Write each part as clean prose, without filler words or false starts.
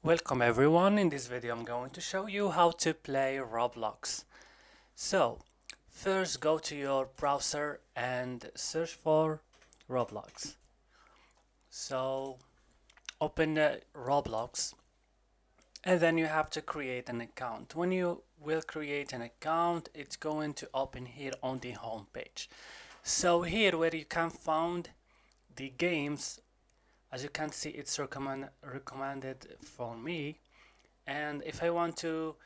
Welcome everyone. In this video I'm going to show you how to play Roblox. So first go to your browser and search for Roblox. So open Roblox and then you have to create an account. When you will create an account, it's going to open here on the home page. So here where you can find the games, as you can see it's recommended for me. And if I want to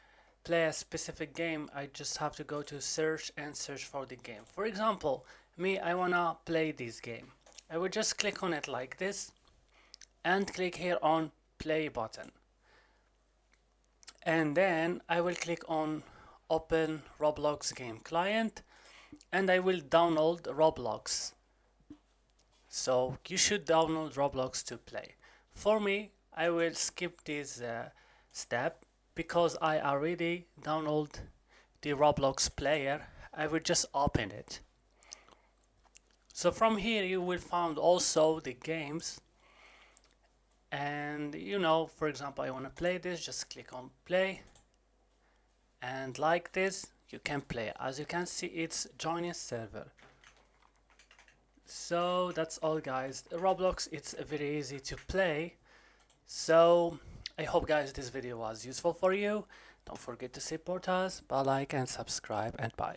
play a specific game, I just have to go to search and search for the game. For example, I wanna play this game. I will just click on it like this and click here on play button. And then I will click on open Roblox game client and I will download Roblox. So you should download Roblox to play. For me, I will skip this step because I already downloaded the Roblox player. I will just open it. So from here you will find also the games, and for example I want to play this, just click on play, and like this you can play. As you can see, it's joining server. So that's all guys. Roblox, it's very easy to play. So I hope guys this video was useful for you. Don't forget to support us by like and subscribe, and bye.